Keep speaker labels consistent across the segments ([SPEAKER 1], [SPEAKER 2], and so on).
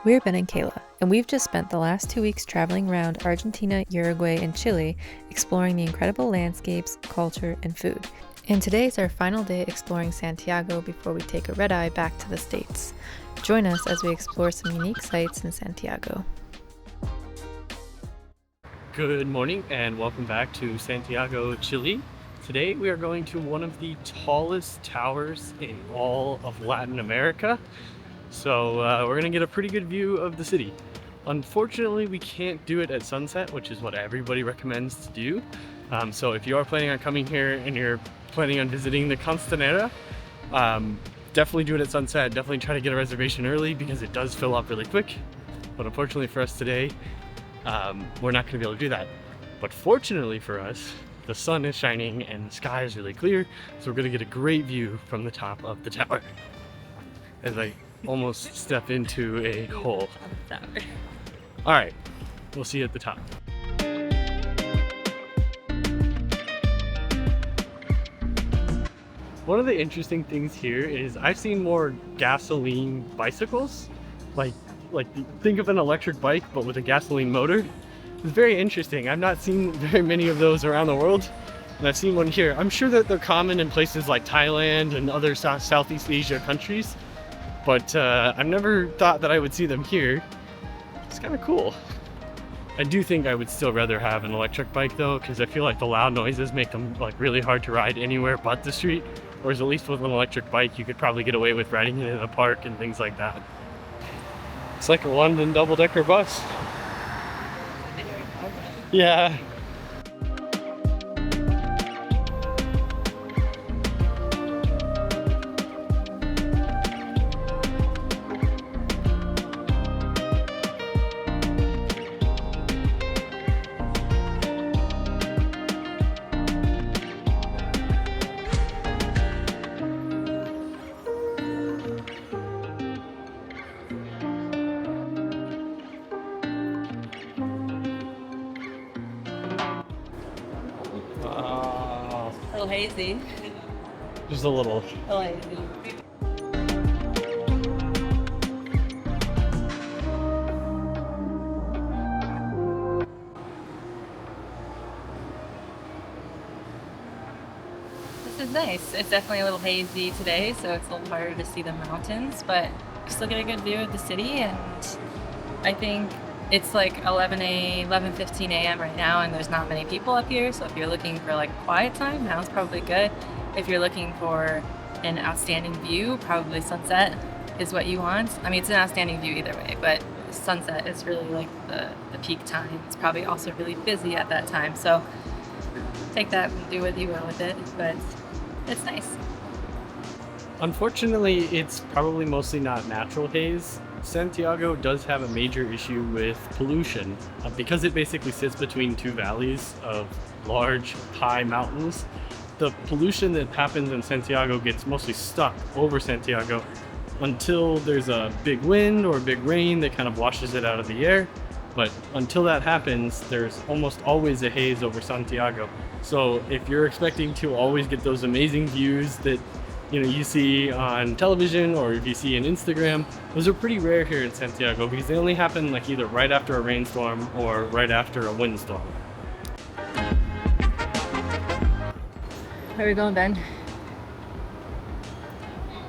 [SPEAKER 1] We're Ben and Kayla, and we've just spent the last 2 weeks traveling around Argentina, Uruguay, and Chile, exploring the incredible landscapes, culture, and food. And today is our final day exploring Santiago before we take a red-eye back to the States. Join us as we explore some unique sites in Santiago.
[SPEAKER 2] Good morning and welcome back to Santiago, Chile. Today we are going to one of the tallest towers in all of Latin America. So we're gonna get a pretty good view of the city. Unfortunately, we can't do it at sunset, which is what everybody recommends to do. So if you are planning on coming here and you're planning on visiting the Costanera, definitely do it at sunset. Definitely try to get a reservation early because it does fill up really quick. But unfortunately for us today, we're not gonna be able to do that. But fortunately for us, the sun is shining and the sky is really clear, so we're gonna get a great view from the top of the tower. As I almost step into a hole. All right, we'll see you at the top. One of the interesting things here is I've seen more gasoline bicycles, like think of an electric bike but with a gasoline motor. It's very interesting. I've not seen very many of those around the world, and I've seen one here. I'm sure that they're common in places like Thailand and other Southeast Asia countries, but I've never thought that I would see them here. It's kind of cool. I do think I would still rather have an electric bike though, because I feel like the loud noises make them like really hard to ride anywhere but the street. Whereas at least with an electric bike, you could probably get away with riding it in a park and things like that. It's like a London double-decker bus. Yeah.
[SPEAKER 3] A little hazy.
[SPEAKER 2] Just a little.
[SPEAKER 3] A little hazy. This is nice. It's definitely a little hazy today, so it's a little harder to see the mountains, but you still get a good view of the city, and I think it's like 11:15 a.m. right now, and there's not many people up here, so if you're looking for like a quiet time, now's probably good. If you're looking for an outstanding view, probably sunset is what you want. I mean, it's an outstanding view either way, but sunset is really like the peak time. It's probably also really busy at that time, so take that and do what you will with it, but it's nice.
[SPEAKER 2] Unfortunately, it's probably mostly not natural haze. Santiago does have a major issue with pollution because it basically sits between two valleys of large, high mountains. The pollution that happens in Santiago gets mostly stuck over Santiago until there's a big wind or a big rain that kind of washes it out of the air. But until that happens, there's almost always a haze over Santiago. So if you're expecting to always get those amazing views that you see on television or if you see on Instagram, those are pretty rare here in Santiago because they only happen like either right after a rainstorm or right after a windstorm.
[SPEAKER 3] Where are we going, Ben?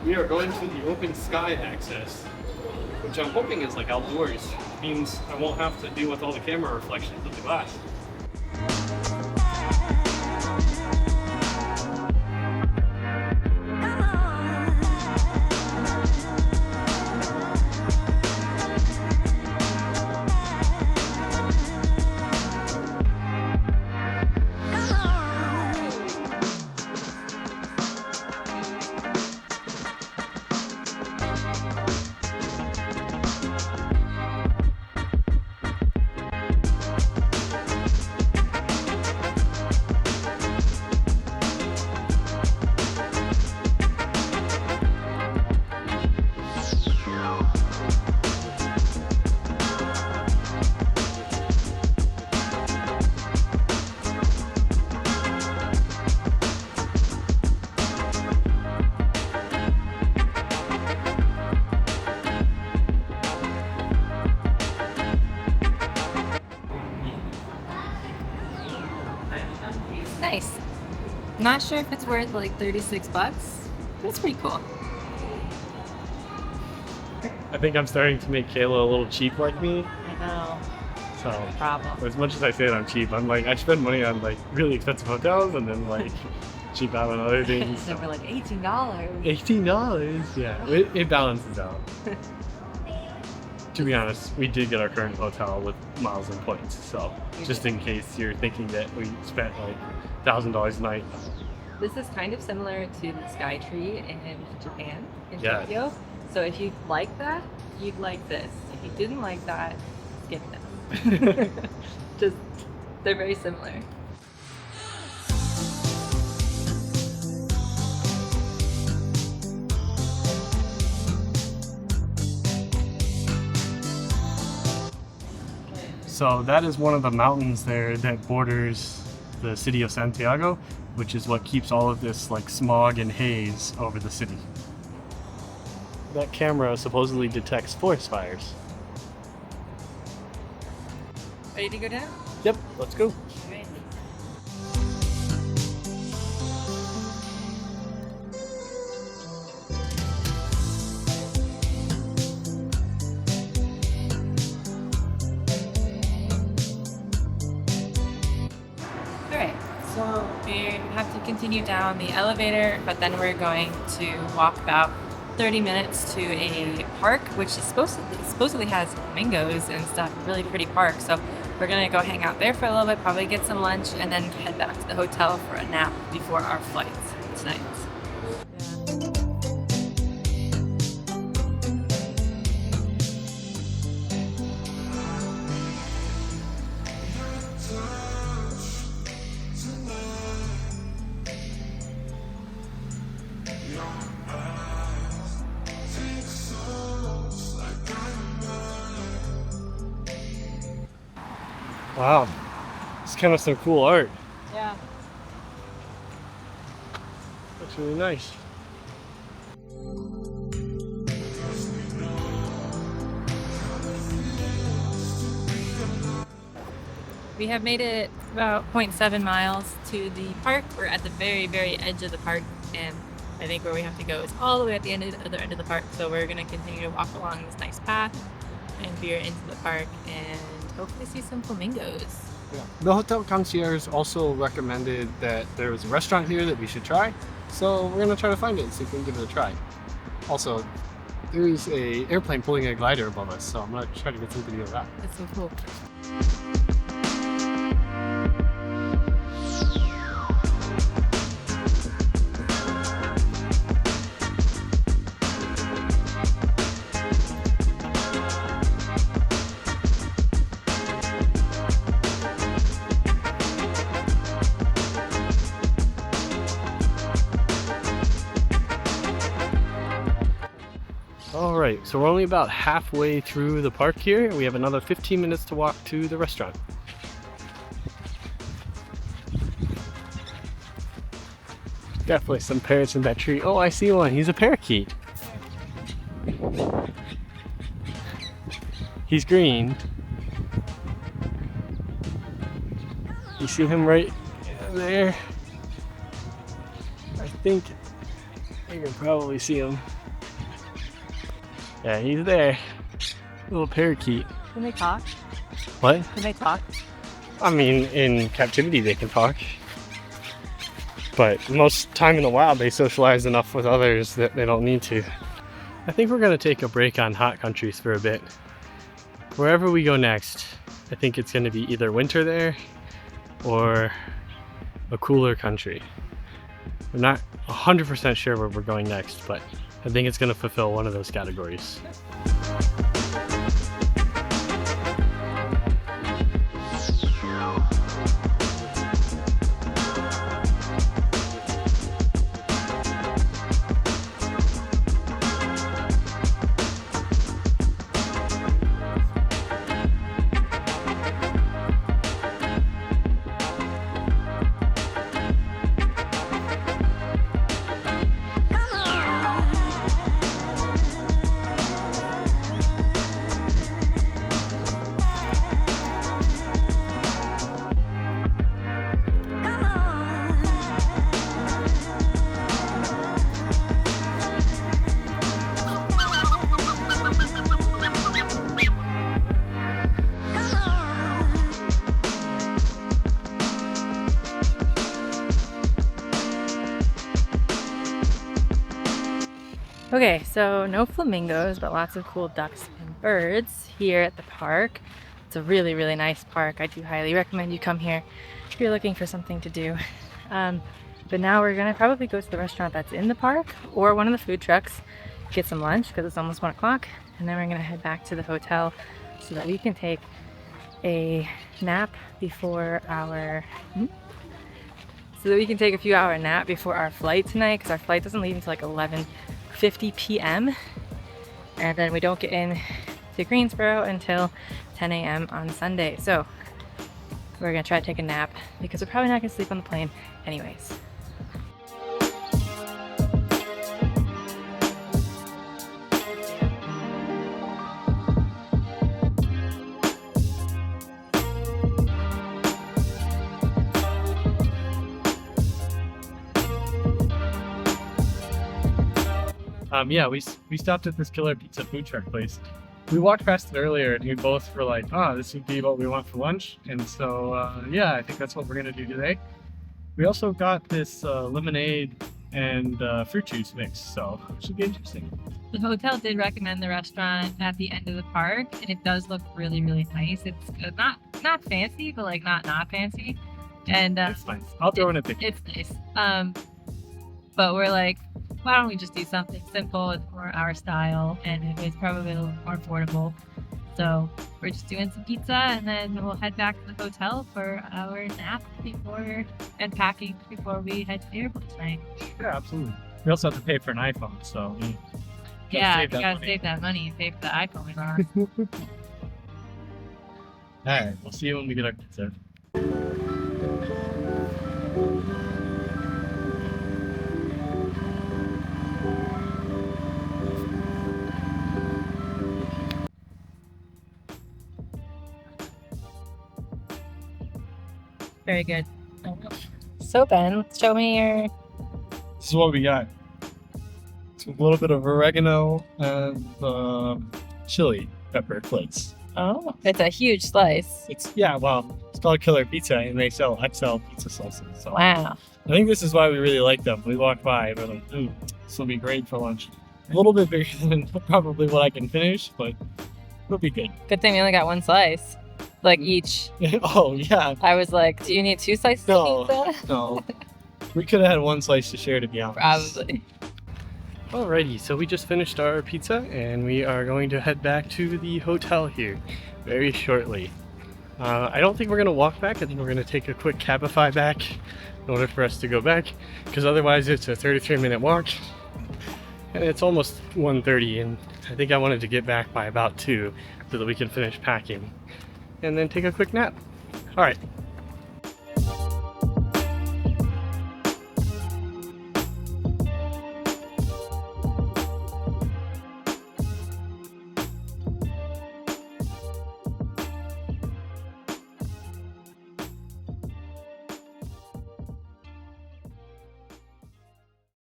[SPEAKER 2] We are going to the open sky access, which I'm hoping is like outdoors. It means I won't have to deal with all the camera reflections of the glass.
[SPEAKER 3] Not sure if it's worth like 36 bucks. It's pretty cool.
[SPEAKER 2] I think I'm starting to make Kayla a little cheap like me.
[SPEAKER 3] I know.
[SPEAKER 2] So,
[SPEAKER 3] Problem.
[SPEAKER 2] as much as I say that I'm cheap, I'm like, I spend money on like really expensive hotels and then like cheap out on other things.
[SPEAKER 3] So we're like $18.
[SPEAKER 2] $18? Yeah, it balances out. To be honest, we did get our current hotel with miles and points, so just in case you're thinking that we spent like $1,000 a night.
[SPEAKER 3] This is kind of similar to the Sky Tree in Japan, in
[SPEAKER 2] Yes.
[SPEAKER 3] Tokyo. So if you like that, you'd like this. If you didn't like that, skip this. Just, they're very similar.
[SPEAKER 2] So that is one of the mountains there that borders the city of Santiago, which is what keeps all of this like smog and haze over the city. That camera supposedly detects forest fires.
[SPEAKER 3] Ready to go down?
[SPEAKER 2] Yep, let's go.
[SPEAKER 3] Right. Alright, so we have to continue down the elevator, but then we're going to walk about 30 minutes to a park, which is supposedly has flamingos and stuff, really pretty park. So we're gonna go hang out there for a little bit, probably get some lunch, and then head back to the hotel for a nap before our flights tonight.
[SPEAKER 2] Wow, it's kind of some cool art.
[SPEAKER 3] Yeah.
[SPEAKER 2] Looks really nice.
[SPEAKER 3] We have made it about 0.7 miles to the park. We're at the very, very edge of the park, and I think where we have to go is all the way at the other end of the park. So we're gonna continue to walk along this nice path and veer into the park and hopefully see some flamingos.
[SPEAKER 2] Yeah. The hotel concierge also recommended that there was a restaurant here that we should try, so we're gonna try to find it and see if we can give it a try. Also, there is a airplane pulling a glider above us, so I'm gonna try to get some video of that.
[SPEAKER 3] That's so cool.
[SPEAKER 2] All right, so we're only about halfway through the park here. We have another 15 minutes to walk to the restaurant. Definitely some parrots in that tree. Oh, I see one. He's a parakeet. He's green. You see him right there? I think you can probably see him. Yeah, he's there. Little parakeet.
[SPEAKER 3] Can they talk?
[SPEAKER 2] What?
[SPEAKER 3] Can they talk?
[SPEAKER 2] I mean, in captivity they can talk. But most time in the wild they socialize enough with others that they don't need to. I think we're gonna take a break on hot countries for a bit. Wherever we go next, I think it's gonna be either winter there or a cooler country. We're not 100% sure where we're going next, but I think it's gonna fulfill one of those categories.
[SPEAKER 3] Okay, so no flamingos, but lots of cool ducks and birds here at the park. It's a really, really nice park. I do highly recommend you come here if you're looking for something to do. But now we're gonna probably go to the restaurant that's in the park or one of the food trucks, get some lunch because it's almost 1 o'clock, and then we're gonna head back to the hotel so that we can take a nap before our a few hour nap before our flight tonight, because our flight doesn't leave until like 11:50 p.m. and then we don't get in to Greensboro until 10 a.m. on Sunday. So we're gonna try to take a nap because we're probably not gonna sleep on the plane anyways.
[SPEAKER 2] Yeah, we stopped at this killer pizza food truck place. We walked past it earlier and we both were like, oh, this would be what we want for lunch. And so, yeah, I think that's what we're gonna do today. We also got this lemonade and fruit juice mix, so it should be interesting.
[SPEAKER 3] The hotel did recommend the restaurant at the end of the park, and it does look really, really nice. It's not fancy, but like not fancy. And
[SPEAKER 2] it's nice. I'll throw in a picture.
[SPEAKER 3] It's nice. But we're like, why don't we just do something simple and more our style, and it's probably a little more affordable. So we're just doing some pizza, and then we'll head back to the hotel for our nap and packing before we head to the airport tonight.
[SPEAKER 2] Yeah, absolutely. We also have to pay for an iPhone, so
[SPEAKER 3] yeah, you gotta save that money and pay for the iPhone we want.
[SPEAKER 2] All right, we'll see you when we get our pizza.
[SPEAKER 3] Very good. So Ben, show me your...
[SPEAKER 2] This is what we got. It's a little bit of oregano and chili pepper flakes.
[SPEAKER 3] Oh, it's a huge slice.
[SPEAKER 2] It's called Killer Pizza, and they sell XL pizza slices. So
[SPEAKER 3] Wow.
[SPEAKER 2] I think this is why we really like them. We walked by and we're like, ooh, this will be great for lunch. A little bit bigger than probably what I can finish, but it'll be good.
[SPEAKER 3] Good thing we only got one slice. Like each.
[SPEAKER 2] Oh, yeah.
[SPEAKER 3] I was like, do you need 2 slices of pizza?
[SPEAKER 2] No. We could have had 1 slice to share, to be honest.
[SPEAKER 3] Probably.
[SPEAKER 2] Alrighty, so we just finished our pizza and we are going to head back to the hotel here very shortly. I don't think we're going to walk back. I think we're going to take a quick Cabify back in order for us to go back, because otherwise it's a 33-minute walk and it's almost 1:30, and I think I wanted to get back by about 2 so that we can finish packing and then take a quick nap. Alright,